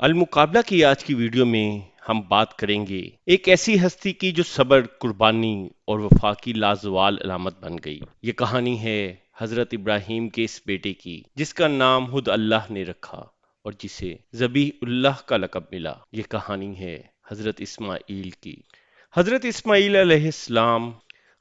المقابلہ کی آج کی ویڈیو میں ہم بات کریں گے ایک ایسی ہستی کی جو صبر، قربانی اور وفا کی لازوال علامت بن گئی۔ یہ کہانی ہے حضرت ابراہیم کے اس بیٹے کی جس کا نام خود اللہ نے رکھا اور جسے ذبیح اللہ کا لقب ملا۔ یہ کہانی ہے حضرت اسماعیل کی۔ حضرت اسماعیل علیہ السلام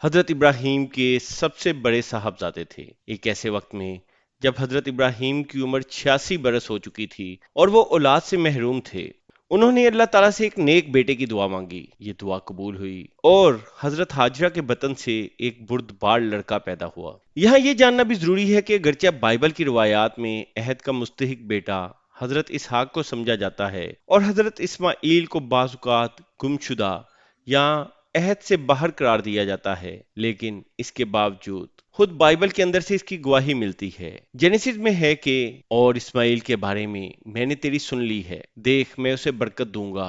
حضرت ابراہیم کے سب سے بڑے صاحبزادے تھے۔ ایک ایسے وقت میں جب حضرت ابراہیم کی عمر 86 برس ہو چکی تھی اور وہ اولاد سے محروم تھے، انہوں نے اللہ تعالیٰ سے ایک نیک بیٹے کی دعا مانگی۔ یہ دعا قبول ہوئی اور حضرت حاجرہ کے بطن سے ایک بردبار لڑکا پیدا ہوا۔ یہاں یہ جاننا بھی ضروری ہے کہ گرچہ بائبل کی روایات میں عہد کا مستحق بیٹا حضرت اسحاق کو سمجھا جاتا ہے اور حضرت اسماعیل کو بعض اوقات گمشدہ یا عہد سے باہر قرار دیا جاتا ہے، لیکن اس کے باوجود خود بائبل کے اندر سے اس کی گواہی ملتی ہے۔ جینیسس میں ہے کہ اور اسماعیل کے بارے میں نے تیری سن لی ہے، دیکھ میں اسے برکت دوں گا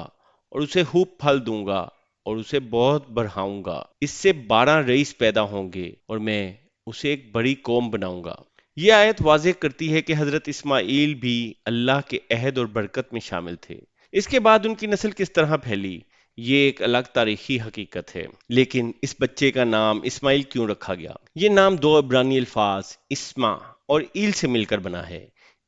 اور اسے خوب پھل دوں گا اور اسے بہت بڑھاؤں گا، اس سے 12 رئیس پیدا ہوں گے اور میں اسے ایک بڑی قوم بناؤں گا۔ یہ آیت واضح کرتی ہے کہ حضرت اسماعیل بھی اللہ کے عہد اور برکت میں شامل تھے۔ اس کے بعد ان کی نسل کس طرح پھیلی، یہ ایک الگ تاریخی حقیقت ہے، لیکن اس بچے کا نام اسماعیل کیوں رکھا گیا؟ یہ نام دو عبرانی الفاظ اسما اور ایل سے مل کر بنا ہے۔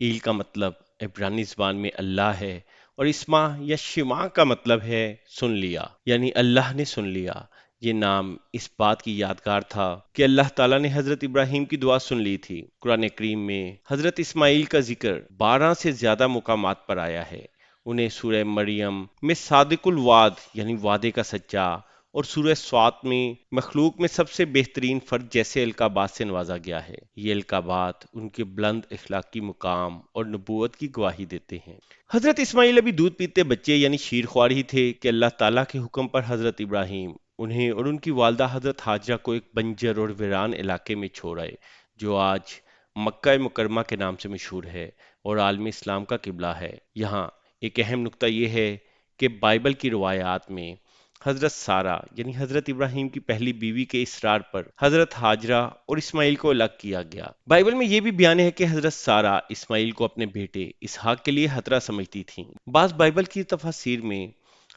ایل کا مطلب عبرانی زبان میں اللہ ہے اور اسما یا شما کا مطلب ہے سن لیا، یعنی اللہ نے سن لیا۔ یہ نام اس بات کی یادگار تھا کہ اللہ تعالیٰ نے حضرت ابراہیم کی دعا سن لی تھی۔ قرآن کریم میں حضرت اسماعیل کا ذکر 12 سے زیادہ مقامات پر آیا ہے۔ انہیں سورہ مریم میں صادق الوعد یعنی وعدے کا سچا اور سورہ سوات میں مخلوق میں سب سے بہترین فرد جیسے القابات سے نوازا گیا ہے۔ یہ القابات ان کے بلند اخلاقی مقام اور نبوت کی گواہی دیتے ہیں۔ حضرت اسماعیل ابھی دودھ پیتے بچے یعنی شیر خوار ہی تھے کہ اللہ تعالیٰ کے حکم پر حضرت ابراہیم انہیں اور ان کی والدہ حضرت حاجرہ کو ایک بنجر اور ویران علاقے میں چھوڑ آئے، جو آج مکہ مکرمہ کے نام سے مشہور ہے اور عالم اسلام کا قبلہ ہے۔ یہاں ایک اہم نقطہ یہ ہے کہ بائبل کی روایات میں حضرت سارہ یعنی حضرت ابراہیم کی پہلی بیوی کے اصرار پر حضرت حاجرہ اور اسماعیل کو الگ کیا گیا۔ بائبل میں یہ بھی بیان ہے کہ حضرت سارہ اسماعیل کو اپنے بیٹے اسحاق کے لیے خطرہ سمجھتی تھیں۔ بعض بائبل کی تفاسیر میں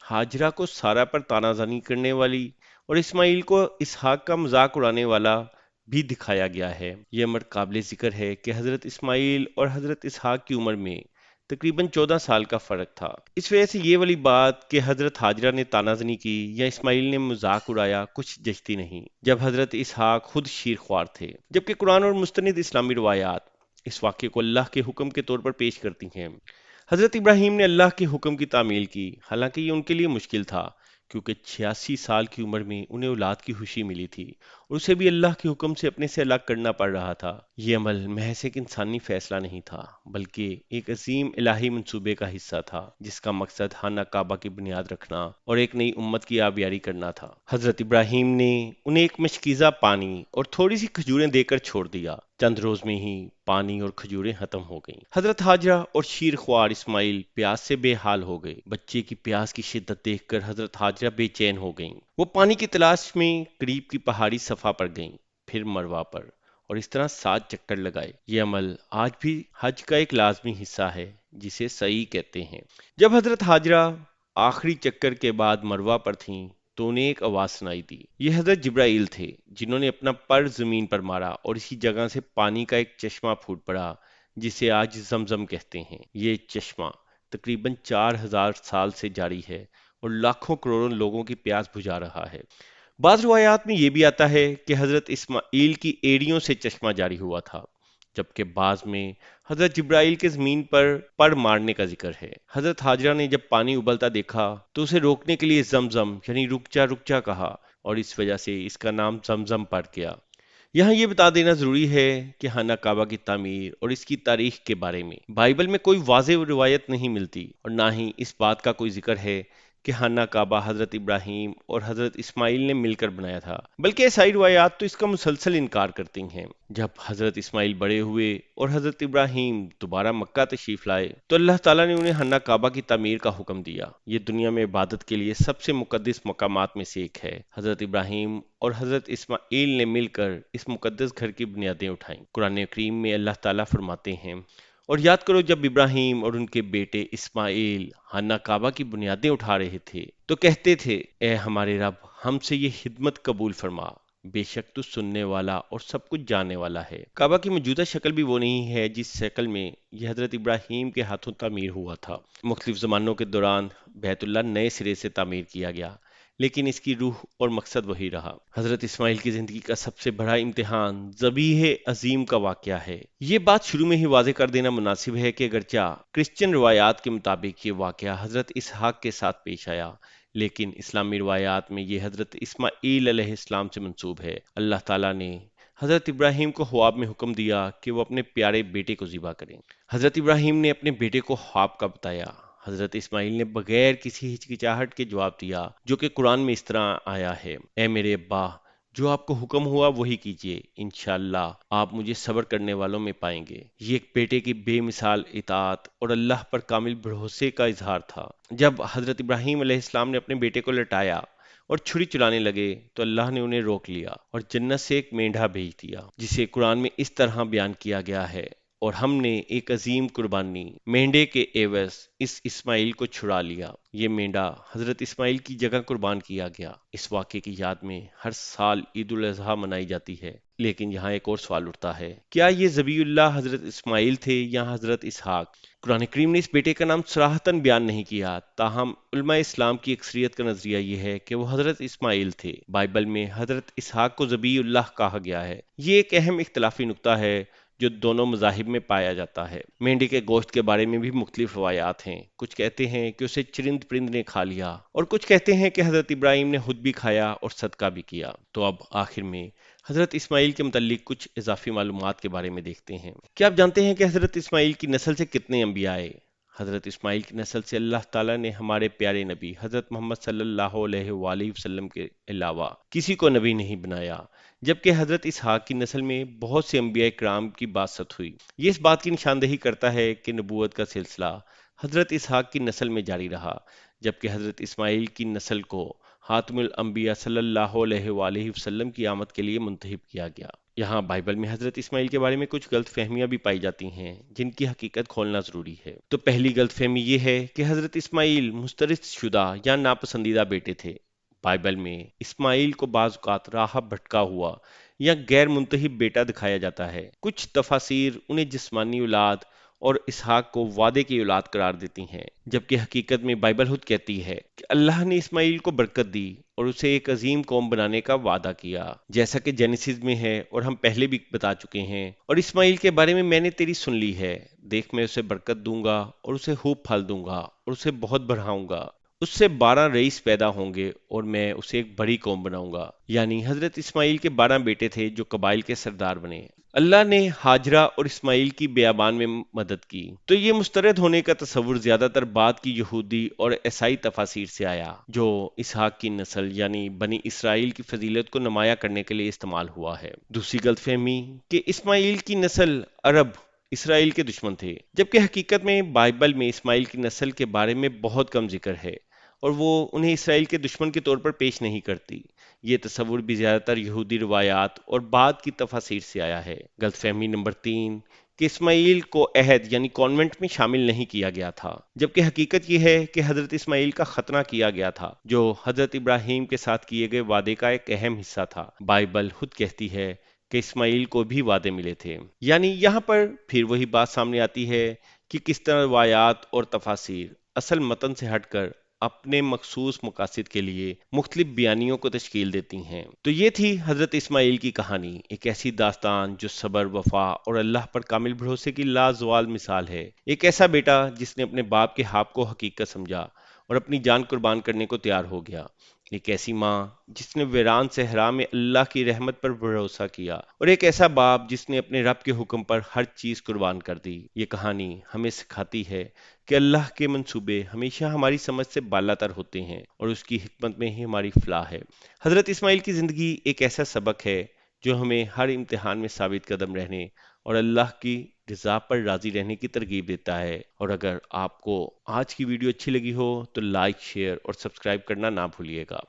حاجرہ کو سارہ پر طعنہ زنی کرنے والی اور اسماعیل کو اسحاق کا مذاق اڑانے والا بھی دکھایا گیا ہے۔ یہ امر قابل ذکر ہے کہ حضرت اسماعیل اور حضرت اسحاق کی عمر میں تقریباً 14 سال کا فرق تھا۔ اس وجہ سے یہ والی بات کہ حضرت حاجرہ نے طعنہ زنی کی یا اسماعیل نے مذاق اڑایا کچھ جچتی نہیں، جب حضرت اسحاق خود شیر خوار تھے۔ جبکہ قرآن اور مستند اسلامی روایات اس واقعے کو اللہ کے حکم کے طور پر پیش کرتی ہیں۔ حضرت ابراہیم نے اللہ کے حکم کی تعمیل کی، حالانکہ یہ ان کے لیے مشکل تھا، کیونکہ 86 سال کی عمر میں انہیں اولاد کی خوشی ملی تھی اور اسے بھی اللہ کے حکم سے اپنے سے الگ کرنا پڑ رہا تھا۔ یہ عمل محض ایک انسانی فیصلہ نہیں تھا، بلکہ ایک عظیم الہی منصوبے کا حصہ تھا، جس کا مقصد خانہ کعبہ کی بنیاد رکھنا اور ایک نئی امت کی آبیاری کرنا تھا۔ حضرت ابراہیم نے انہیں ایک مشکیزہ پانی اور تھوڑی سی کھجوریں دے کر چھوڑ دیا۔ چند روز میں ہی پانی اور کھجوریں ختم ہو گئیں۔ حضرت حاجرہ اور شیر خوار اسماعیل پیاس سے بے حال ہو گئے۔ بچے کی پیاس کی شدت دیکھ کر حضرت حاجرہ بے چین ہو گئیں۔ وہ پانی کی تلاش میں قریب کی پہاڑی صفا پر گئیں، پھر مروہ پر، اور اس طرح 7 چکر لگائے۔ یہ عمل آج بھی حج کا ایک لازمی حصہ ہے، جسے سعی کہتے ہیں۔ جب حضرت حاجرہ آخری چکر کے بعد مروہ پر تھیں تو انہیں ایک آواز سنائی دی۔ یہ حضرت جبرائیل تھے، جنہوں نے اپنا پر زمین پر مارا اور اسی جگہ سے پانی کا ایک چشمہ پھوٹ پڑا، جسے آج زمزم کہتے ہیں۔ یہ چشمہ تقریباً 4000 سال سے جاری ہے اور لاکھوں کروڑوں لوگوں کی پیاس بجھا رہا ہے۔ بعض روایات میں یہ بھی آتا ہے کہ حضرت اسماعیل کی ایڑیوں سے چشمہ جاری ہوا تھا، جبکہ بعض میں حضرت جبرائیل کے زمین پر مارنے کا ذکر ہے۔ حضرت حاجرہ نے جب پانی ابلتا دیکھا تو اسے روکنے کے لیے زمزم یعنی رک جا کہا اور اس وجہ سے اس کا نام زمزم پڑ گیا۔ یہاں یہ بتا دینا ضروری ہے کہ خانہ کعبہ کی تعمیر اور اس کی تاریخ کے بارے میں بائبل میں کوئی واضح روایت نہیں ملتی، اور نہ ہی اس بات کا کوئی ذکر ہے کہ خانہ کعبہ حضرت ابراہیم اور حضرت اسماعیل نے مل کر بنایا تھا، بلکہ عیسائی روایات تو اس کا مسلسل انکار کرتی ہیں۔ جب حضرت اسماعیل بڑے ہوئے اور حضرت ابراہیم دوبارہ مکہ تشریف لائے تو اللہ تعالیٰ نے انہیں خانہ کعبہ کی تعمیر کا حکم دیا۔ یہ دنیا میں عبادت کے لیے سب سے مقدس مقامات میں سے ایک ہے۔ حضرت ابراہیم اور حضرت اسماعیل نے مل کر اس مقدس گھر کی بنیادیں اٹھائیں۔ قرآن کریم میں اللہ تعالیٰ فرماتے ہیں، اور یاد کرو جب ابراہیم اور ان کے بیٹے اسماعیل خانہ کعبہ کی بنیادیں اٹھا رہے تھے تو کہتے تھے اے ہمارے رب ہم سے یہ خدمت قبول فرما، بے شک تو سننے والا اور سب کچھ جاننے والا ہے۔ کعبہ کی موجودہ شکل بھی وہ نہیں ہے جس شکل میں یہ حضرت ابراہیم کے ہاتھوں تعمیر ہوا تھا۔ مختلف زمانوں کے دوران بیت اللہ نئے سرے سے تعمیر کیا گیا، لیکن اس کی روح اور مقصد وہی رہا۔ حضرت اسماعیل کی زندگی کا سب سے بڑا امتحان ذبیح عظیم کا واقعہ ہے۔ یہ بات شروع میں ہی واضح کر دینا مناسب ہے کہ اگرچہ کرسچن روایات کے مطابق یہ واقعہ حضرت اسحاق کے ساتھ پیش آیا، لیکن اسلامی روایات میں یہ حضرت اسماعیل علیہ السلام سے منسوب ہے۔ اللہ تعالیٰ نے حضرت ابراہیم کو خواب میں حکم دیا کہ وہ اپنے پیارے بیٹے کو ذبح کریں۔ حضرت ابراہیم نے اپنے بیٹے کو خواب کا بتایا۔ حضرت اسماعیل نے بغیر کسی ہچکچاہٹ کے جواب دیا، جو کہ قرآن میں اس طرح آیا ہے، اے میرے ابا، جو آپ کو حکم ہوا وہی کیجیے، انشاءاللہ آپ مجھے صبر کرنے والوں میں پائیں گے۔ یہ ایک بیٹے کی بے مثال اطاعت اور اللہ پر کامل بھروسے کا اظہار تھا۔ جب حضرت ابراہیم علیہ السلام نے اپنے بیٹے کو لٹایا اور چھری چلانے لگے تو اللہ نے انہیں روک لیا اور جنت سے ایک مینڈھا بھیج دیا، جسے قرآن میں اس طرح بیان کیا گیا ہے، اور ہم نے ایک عظیم قربانی مینڈے کے عوض اس اسماعیل کو چھڑا لیا۔ یہ مینڈا حضرت اسماعیل کی جگہ قربان کیا گیا۔ اس واقعے کی یاد میں ہر سال عید الاضحیٰ منائی جاتی ہے، لیکن یہاں ایک اور سوال اٹھتا ہے، کیا یہ ذبیح اللہ حضرت اسماعیل تھے یا حضرت اسحاق؟ قرآن کریم نے اس بیٹے کا نام صراحتاً بیان نہیں کیا، تاہم علماء اسلام کی اکثریت کا نظریہ یہ ہے کہ وہ حضرت اسماعیل تھے۔ بائبل میں حضرت اسحاق کو ذبیح اللہ کہا گیا ہے۔ یہ ایک اہم اختلافی نقطہ ہے جو دونوں مذاہب میں پایا جاتا ہے۔ مینڈے کے گوشت کے بارے میں بھی مختلف روایات ہیں۔ کچھ کہتے ہیں کہ اسے چرند پرند نے کھا لیا، اور کچھ کہتے ہیں کہ حضرت ابراہیم نے خود بھی کھایا اور صدقہ بھی کیا۔ تو اب آخر میں حضرت اسماعیل کے متعلق کچھ اضافی معلومات کے بارے میں دیکھتے ہیں۔ کیا آپ جانتے ہیں کہ حضرت اسماعیل کی نسل سے کتنے انبیاء آئے؟ حضرت اسماعیل کی نسل سے اللہ تعالیٰ نے ہمارے پیارے نبی حضرت محمد صلی اللہ علیہ وآلہ وسلم کے علاوہ کسی کو نبی نہیں بنایا، جبکہ حضرت اسحاق کی نسل میں بہت سے انبیاء کرام کی بعثت ہوئی۔ یہ اس بات کی نشاندہی کرتا ہے کہ نبوت کا سلسلہ حضرت اسحاق کی نسل میں جاری رہا، جبکہ حضرت اسماعیل کی نسل کو خاتم الانبیاء صلی اللہ علیہ وآلہ وسلم کی آمد کے لیے منتخب کیا گیا۔ یہاں بائبل میں حضرت اسماعیل کے بارے میں کچھ غلط فہمیاں بھی پائی جاتی ہیں، جن کی حقیقت کھولنا ضروری ہے۔ تو پہلی غلط فہمی یہ ہے کہ حضرت اسماعیل مسترد شدہ یا ناپسندیدہ بیٹے تھے۔ بائبل میں اسماعیل کو بعض اوقات راہ بھٹکا ہوا یا غیر منتخب بیٹا دکھایا جاتا ہے۔ کچھ تفاسیر انہیں جسمانی اولاد اور اسحاق کو وعدے کی اولاد قرار دیتی ہیں، جبکہ حقیقت میں بائبل خود کہتی ہے کہ اللہ نے اسماعیل کو برکت دی اور اسے ایک عظیم قوم بنانے کا وعدہ کیا، جیسا کہ جینیسز میں ہے اور ہم پہلے بھی بتا چکے ہیں۔ اور اسماعیل کے بارے میں نے تیری سن لی ہے، دیکھ میں اسے برکت دوں گا اور اسے خوب پھل دوں گا اور اسے بہت بڑھاؤں گا، اس سے 12 رئیس پیدا ہوں گے اور میں اسے ایک بڑی قوم بناؤں گا۔ یعنی حضرت اسماعیل کے 12 بیٹے تھے جو قبائل کے سردار بنے۔ اللہ نے ہاجرہ اور اسماعیل کی بیابان میں مدد کی۔ تو یہ مسترد ہونے کا تصور زیادہ تر بعد کی یہودی اور عیسائی تفاسیر سے آیا، جو اسحاق کی نسل یعنی بنی اسرائیل کی فضیلت کو نمایاں کرنے کے لیے استعمال ہوا ہے۔ دوسری غلط فہمی کہ اسماعیل کی نسل عرب اسرائیل کے دشمن تھے، جبکہ حقیقت میں بائبل میں اسماعیل کی نسل کے بارے میں بہت کم ذکر ہے اور وہ انہیں اسرائیل کے دشمن کے طور پر پیش نہیں کرتی۔ یہ تصور بھی زیادہ تر یہودی روایات اور بعد کی تفاسیر سے آیا ہے۔ غلط فہمی نمبر 3 کہ اسماعیل کو عہد یعنی کانوینٹ میں شامل نہیں کیا گیا تھا، جبکہ حقیقت یہ ہے کہ حضرت اسماعیل کا ختنہ کیا گیا تھا، جو حضرت ابراہیم کے ساتھ کیے گئے وعدے کا ایک اہم حصہ تھا۔ بائبل خود کہتی ہے کہ اسماعیل کو بھی وعدے ملے تھے۔ یعنی یہاں پر پھر وہی بات سامنے آتی ہے کہ کس طرح روایات اور تفاسیر اصل متن سے ہٹ کر اپنے مخصوص مقاصد کے لیے مختلف بیانیوں کو تشکیل دیتی ہیں۔ تو یہ تھی حضرت اسماعیل کی کہانی، ایک ایسی داستان جو صبر، وفا اور اللہ پر کامل بھروسے کی لازوال مثال ہے۔ ایک ایسا بیٹا جس نے اپنے باپ کے خواب کو حقیقت سمجھا اور اپنی جان قربان کرنے کو تیار ہو گیا۔ ایک ایسی ماں جس نے ویران صحرا میں اللہ کی رحمت پر بھروسہ کیا، اور ایک ایسا باپ جس نے اپنے رب کے حکم پر ہر چیز قربان کر دی۔ یہ کہانی ہمیں سکھاتی ہے کہ اللہ کے منصوبے ہمیشہ ہماری سمجھ سے بالاتر ہوتے ہیں اور اس کی حکمت میں ہی ہماری فلاح ہے۔ حضرت اسماعیل کی زندگی ایک ایسا سبق ہے جو ہمیں ہر امتحان میں ثابت قدم رہنے اور اللہ کی رضا پر راضی رہنے کی ترغیب دیتا ہے۔ اور اگر آپ کو آج کی ویڈیو اچھی لگی ہو تو لائک، شیئر اور سبسکرائب کرنا نہ بھولیے گا۔